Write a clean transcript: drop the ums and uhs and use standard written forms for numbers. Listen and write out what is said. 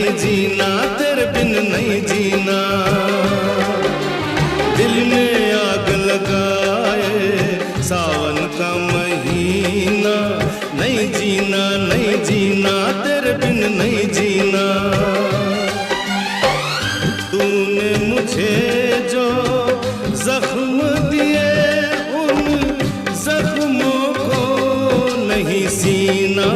नहीं जीना, तेरे बिन नहीं जीना। दिल में आग लगाए सावन का महीना, नहीं जीना नहीं जीना, तेरे बिन नहीं जीना। तूने मुझे जो जख्म दिए उन जख्मों को नहीं सीना।